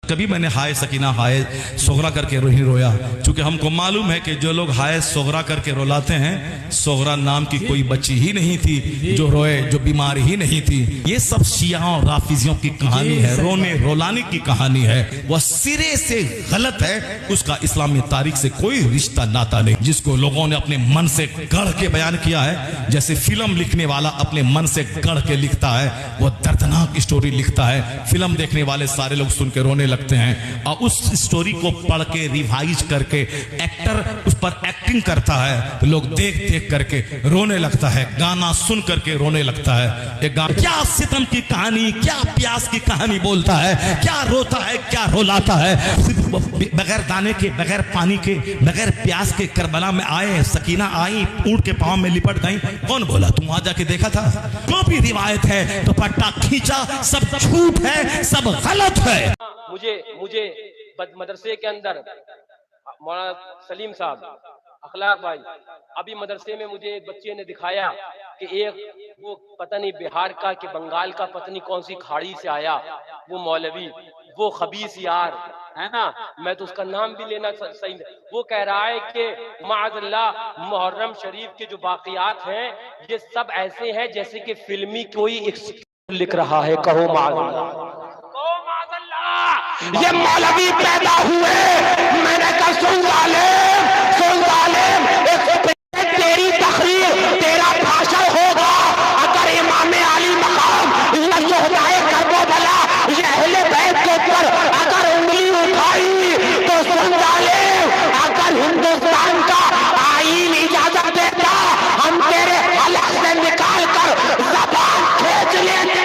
कभी मैंने हाय सकीना हाय सोगरा करके नहीं रोया, क्योंकि हमको मालूम है कि जो लोग हाय सोगरा करके रोलाते हैं, सोगरा नाम की कोई बच्ची ही नहीं थी जो रोए, जो बीमार ही नहीं थी। ये सब शिया और राफिजियों की कहानी है, रोने रोलाने की कहानी है। वह सिरे से गलत है, उसका इस्लामी तारीख से कोई रिश्ता नाता नहीं। जिसको लोगों ने अपने मन से गढ़ के बयान किया है, जैसे फिल्म लिखने वाला अपने मन से गढ़ के लिखता है, वह दर्दनाक स्टोरी लिखता है। फिल्म देखने वाले सारे लोग सुन के रोने लगते हैं और उस स्टोरी को पढ़ के रिवाइज करके एक्टर उस पर एक्टिंग करता है, तो लोग देख देख करके रोने लगता है, गाना सुन करके रोने लगता है। एक गाना क्या सितम की कहानी, क्या प्यास की कहानी बोलता है, क्या रोता है, क्या रोलाता है। बगैर दाने के, बगैर पानी के, बगैर प्यास के करबला में आए, सकीना आई, ऊंट के पांव में लिपट गई। कौन बोला? तुम वहां जाके देखा था? जो भी रिवायत है तो पट्टा खींचा, सब झूठ है, सब गलत है। मुझे मदरसे के अंदर मौलाना सलीम साहब, अखलाक भाई, अभी मदरसे में मुझे एक बच्चे ने दिखाया कि एक वो पता नहीं बिहार का कि बंगाल का पता नहीं कौन सी खाड़ी से आया वो मौलवी, वो खबीस यार है ना, मैं तो उसका नाम भी लेना सही नहीं। वो कह रहा है कि माअज़ल्लाह मुहर्रम शरीफ के जो बाक़ियात हैं ये सब ऐसे हैं जैसे कि फिल्मी कोई एक लिख रहा है। कहो माअज़ल्लाह, ये मौलवी पैदा हुए, मैंने कहा सुन जालिम, तेरी तकरीर, तेरा भाषण होगा अगर इमाम अली मकाम या शुहदाए करबला या अहले बैत के ऊपर अगर उंगली उठाई तो सुन जालिम, अगर हिंदुस्तान का आईन इजाजत देता हम तेरे हलक से निकाल कर ज़बान खींच लेते।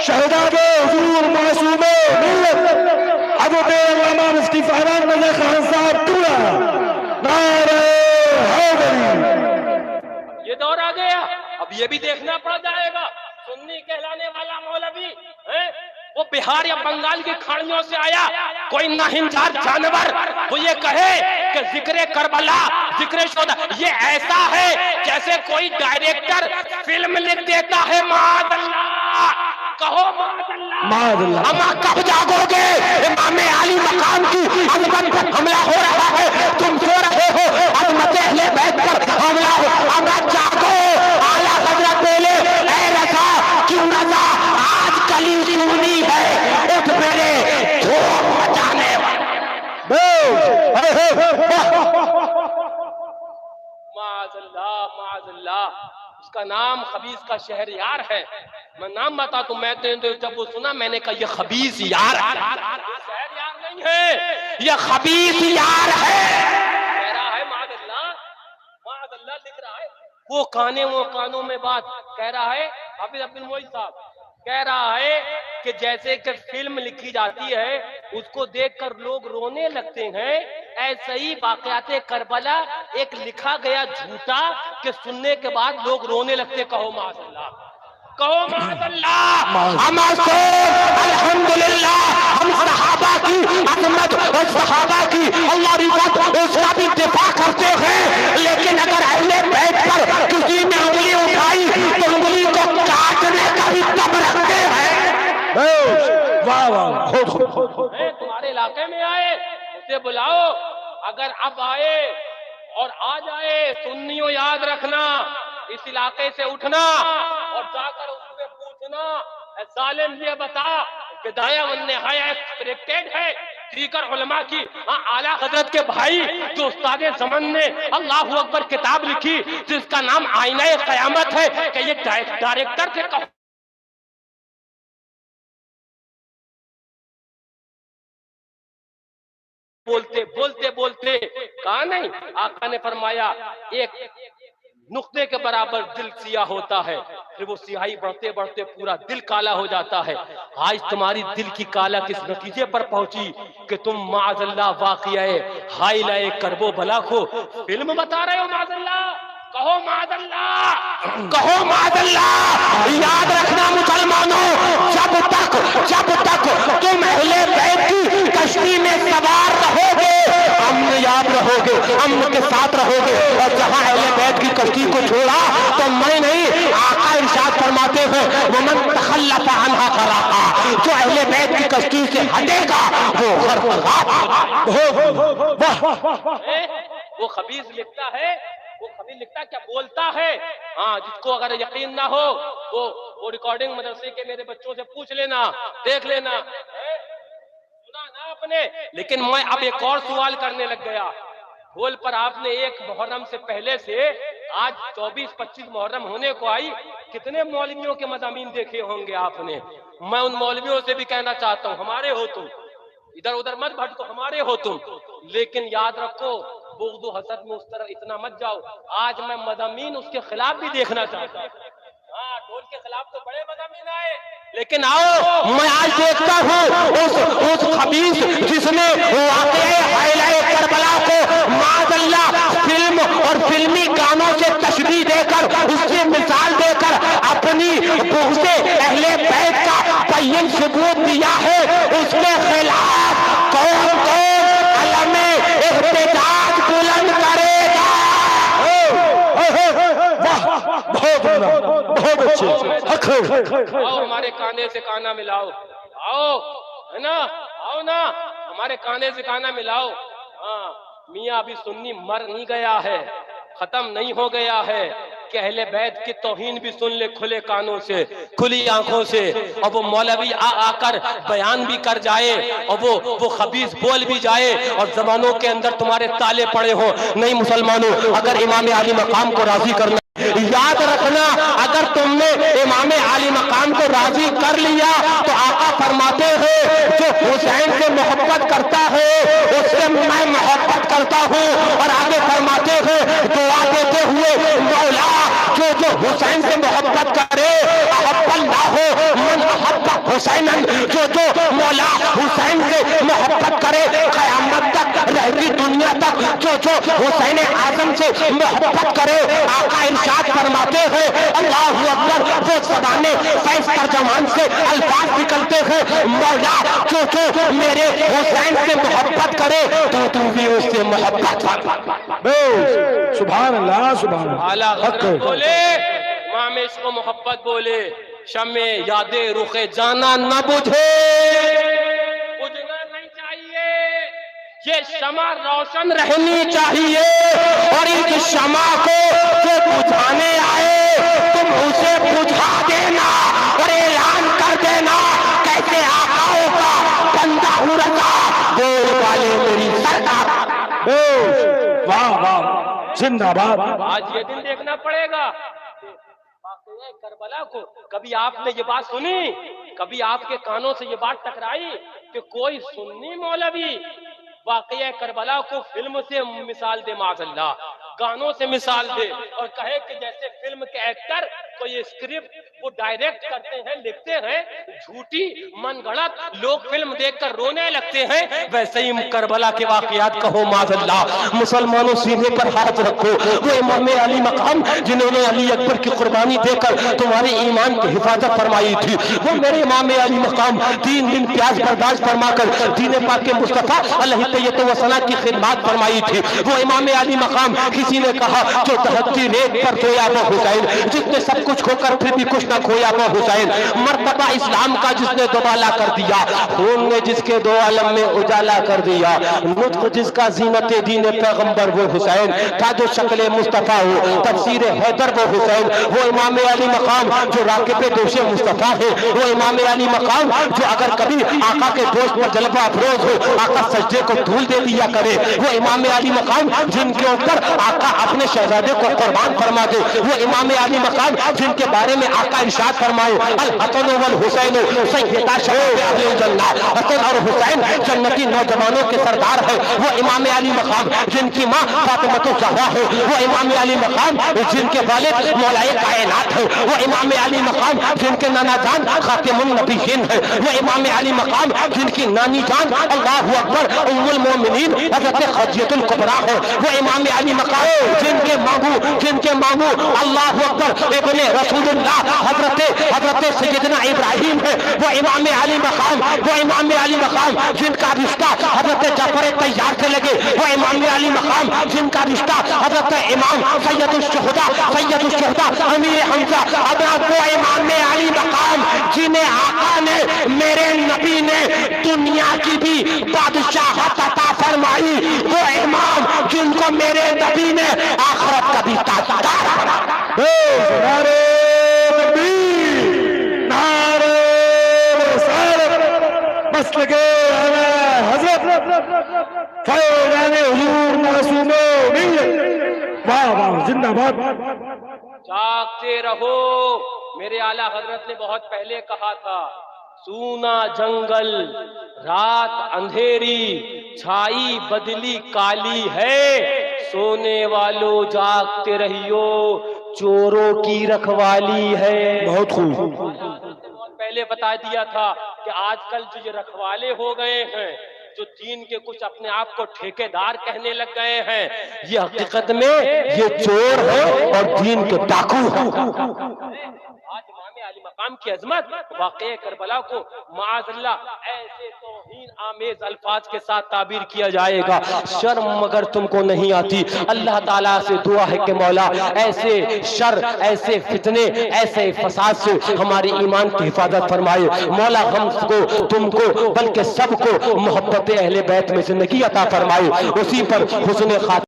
शहदादे हुजूर मासूमे मिल्लत अबू बेअल्लामा मुफ्ती फरमान रज़ा खान साहब पूरा नारे हैदरी। ये दौर आ गया, अब ये भी देखना पड़ जाएगा। सुन्नी कहलाने वाला मौलवी है वो बिहार या बंगाल की खाड़ियों से आया, कोई नाहिंजार जानवर वो ये कहे कि जिक्र करबला, जिक्र शोदा, ये ऐसा है जैसे कोई डायरेक्टर फिल्म लिख देता है। माअज़ल्लाह, कहो माअज़ल्लाह। हम कब जागोगे? इमाम अली मकाम की अज़मत पर हमला हो रहा है, तुम सो रहे हो, अज़मत अहले बैत पर हमला हो। हम जागो, आला हज़रत बोले ऐ रज़ा क्यों रज़ा आज कली सुनी है, उठ मेरे धूम मचाने माअज़ल्लाह। उसका नाम खबीस का शहरयार है। मैं नाम बता तो मैं तो जब वो सुना मैंने कहा ये खबीस यार शहरयार नहीं है, ये खबीस यार है। कह रहा है माअज़ल्लाह लिख रहा है, वो कानों में बात कह रहा है। हाफिज अब्दुल मोईन साहब कह रहा है कि जैसे कि फिल्म लिखी जाती है उसको देखकर लोग रोने लगते हैं, ऐसे ही वाक़यात करबला एक लिखा गया झूठा कि सुनने के बाद लोग रोने लगते। कहो माअज़ल्लाह, कहो माअज़ल्लाह। अल्हम्दुलिल्लाह हम सहाबा की अज़मत और सहाबा की अल्लाह रिज़त उसका भी दिफा करते हैं, लेकिन अगर अहले बैत पर किसी ने उंगली उठाई तो उंगली को काटने का भी दम रखते हैं। वाह वाह, तुम्हारे इलाके में आए उसे बुलाओ, अगर अब आए और आ जाए सुन्नियों याद रखना, इस इलाके से उठना और जाकर उससे पूछना जालिम ये बता कि दाया वन्नेहाया एक्सपेक्टेड है दीगर उलमा की आला हजरत के भाई जो उस्ताद ज़मान ने अल्लाहु अकबर किताब लिखी जिसका नाम आईना क़यामत है कि ये डायरेक्टर थे। बोलते कहा नहीं, आका ने फरमाया एक नुक्ते के बराबर दिल सियाह होता है, फिर वो सियाही बढ़ते बढ़ते पूरा दिल काला हो जाता है। आज तुम्हारी दिल की काला किस नतीजे पर पहुंची कि तुम माअज़ल्लाह वाक़िया हाइलाए करबो भला को फिल्म बता रहे हो। माअज़ल्लाह कहो मादल्लाह, कहो मादल्लाह। याद रखना मुसलमानों, जब तक तुम अहले बैत की कश्ती में सवार रहोगे, अमन याद रहोगे, अमन के साथ रहोगे। और जहां अहले बैत की कश्ती को छोड़ा तो मैं नहीं, आका इरशाद फरमाते हैं वमन तखल्लफ अन्हा खराका, जो अहले बैत की कश्ती से हटेगा वो वो खबीस लिखता है, वो खबीस लिखता क्या बोलता है। हाँ, जिसको अगर यकीन ना हो वो रिकॉर्डिंग मदरसे के मेरे बच्चों से पूछ लेना, देख लेना, सुना ना आपने। लेकिन मैं अब एक और सवाल करने लग गया। ढोल पर आपने एक मुहर्रम से पहले से आज 24-25 मुहर्रम होने को आई, कितने मौलवियों के मज़ामीन देखे होंगे आपने। मैं उन मौलवियों से भी कहना चाहता हूँ, हमारे हो तुम, इधर उधर मत भटको, हमारे हो तुम। लेकिन याद रखो, बुग़्ज़ हसद में उस तरह इतना मत जाओ। आज मैं मज़ामीन उसके खिलाफ भी देखना चाहता हूँ। हाँ, ढोल के खिलाफ तो बड़े मज़ामीन आए, लेकिन आओ मैं आज देखता हूँ उस खबीस जिसने वाक़या करबला को माज़अल्लाह फिल्म और फिल्मी गानों से तशबीह देकर, उससे मिसाल देकर अपनी बुग़्ज़े अहले बैत का बय्यन सबूत दिया है। उसके खिलाफ कौन अलमे इह्तिजाज बुलंद करेगा। बहुत अच्छे। आओ हमारे काने से काना मिलाओ, आओ, है ना, आओ ना, हमारे काने से काना मिलाओ। हाँ, मियाँ अभी सुन्नी मर नहीं गया है, खत्म नहीं हो गया है। कि अहले बैत की तौहीन भी सुन ले खुले कानों से, खुली आंखों से, और वो मौलवी आकर बयान भी कर जाए, और वो खबीस बोल भी जाए, और जबानों के अंदर तुम्हारे ताले पड़े हो। नहीं मुसलमानों, अगर इमाम आली मकाम को राजी करना, याद रखना, अगर तुमने इमाम आली मकाम को राजी कर लिया तो आका फरमाते हैं जो हुसैन से मोहब्बत करता है उससे मैं मोहब्बत करता हूँ। और आगे फरमाते हैं दुआ देते हुए, मौला जो हुसैन से मोहब्बत करे अहब्बल्लाह हो मन अहब्बा हुसैनन, जो मौला हुसैन से मोहब्बत करे क़यामत तक रहती दुनिया तक जो हुसैन आज़म से मोहब्बत करे। आका इरशाद फरमाते हैं अल्लाहु अकबर, वो ज़बाने फैज़ तर्जमान से अल्फाज निकलते हैं मौला जो मेरे हुसैन से मोहब्बत करे तो तू भी उससे मोहब्बत कर। सुभान अल्लाह, सुभान अल्लाह। बोले मामेश को मोहब्बत बोले, शमे यादे रुखे जाना न बुझे, बुझना नहीं चाहिए, ये शमा रोशन रहनी चाहिए। और इस शमा को जो बुझाने आए तुम उसे बुझा देना और ऐलान कर देना कैसे आकाओं का बंदा हूं रखा, बोल वाले मेरी सरकार। वाह वाह, जिंदाबाद। आज ये दिन देखना पड़ेगा करबला को। कभी आपने ये बात सुनी, कभी आपके कानों से ये बात टकराई कि कोई सुन्नी मौलवी वाक़या करबला को फिल्म से मिसाल दे, माज़अल्लाह, गानों से मिसाल दे, और कहे कि जैसे फिल्म के एक्टर कोई स्क्रिप्ट वो डायरेक्ट करते हैं, लिखते हैं, झूठी मनगढ़ंत लोग फिल्म देखकर रोने लगते हैं, वैसे ही करबला के वाक़यात कहो माज़अल्लाह। मुसलमानों सीने पर हाथ रखो, वो इमाम अली मकाम जिन्होंने अली अकबर की कुर्बानी देकर तुम्हारे ईमान की हिफाजत फरमाई थी, वो मेरे इमाम अली मकाम 3 दिन प्यास बर्दाश्त फरमाकर दीन पाक के मुस्तफा अलैहि वसल्लम की खिदमत फरमाई थी। वो इमाम अली मकाम, किसी ने कहा जो दहकती रेत पर सोया वो हुसैन, जिसने सब कुछ खोकर फिर भी कुछ न खोया वो हुसैन, मर्तबा इस्लाम का जिसने दोबाला कर दिया, खून ने जिसके 2 आलम में उजाला कर दिया, नुत्क जिसका ज़ीनत दीन पैगंबर वो हुसैन था, जो शक्ल मुस्तफा हो तफसीर हैदर वो हुसैन, वो इमाम अली मकाम जो राकिब दोषे मुस्तफा है, वो इमाम अली मकाम जो अगर कभी आका के दोस्त पर जलवा अफरोज हो आका सजदे को धूल दे दिया करे, वो इमाम अली मकाम जिनके ऊपर आका अपने शहजादे को कुर्बान फरमा दे, वो इमाम अली मकाम जिनके बारे में आका इरशाद फरमाए अल हसन वल हुसैन सैयदा शबाब अहले जन्नत, हसन और हुसैन जन्नती नौजवानों के सरदार है। वो इमाम अली मकाम जिनकी माँ फातिमा ज़हरा है, वो इमाम अली मकाम जिनके वालिद मौलाए कायनात है, वो इमाम अली मकाम जिनके नाना जान खातिमुन नबीयीन है, वो इमाम अली मकाम जिनकी नानी जान अल्लाहु अकबर उम्मुल मोमिनीन हज़रत खदीजतुल कुबरा है, वो इमाम अली मकाम जिनके मामू अल्लाहु अकबर इब्ने रसूलुल्लाह हज़रत सैयदना इब्राहिम है, वो इमाम अली मकाम जिनका रिश्ता हज़रत जाफर तैयार से लगे, वो इमाम अली मकाम जिनका रिश्ता हज़रत इमाम सैयदुल शुहदा अमीर हमजा हज़रत, वो इमाम अली मकाम जिन्हें आका ने मेरे नबी ने दुनिया की भी बादशाहत अता फरमाई, वो इमाम जिनको मेरे नबी ने आखिरत का भी ताजदार बनाया। नारे तकबीर, नारे रिसालत, मसलके आला हज़रत फैज़ाने हुजूर मासूमे मिल्लत। वाह वाह, जिंदाबाद। जागते रहो, मेरे आला हजरत ने बहुत पहले कहा था, सूना जंगल रात अंधेरी छाई बदली काली है, सोने वालों जागते रहियो चोरों की रखवाली है। बहुत खूब। बहुत पहले बता दिया था कि आजकल जो ये रखवाले हो गए हैं, जो दीन के कुछ अपने आप को ठेकेदार कहने लग गए हैं, ये हकीकत में ये चोर है और दीन के डाकू है। आज इमाम अली मकाम की अजमत वाक़े करबला को माअज़ल्लाह ऐसे तौहीन आमेज अल्फाज के साथ ताबीर किया जाएगा, शर्म अगर तुमको नहीं आती, अल्लाह ताला से दुआ है कि मौला ऐसे शर, ऐसे फितने, ऐसे फसाद से हमारी ईमान की हिफाजत फरमाए। मौला हमको, तुमको, बल्कि सबको मोहब्बत अहले बैत में जिंदगी अता फरमाए, उसी पर हुस्न खातिमा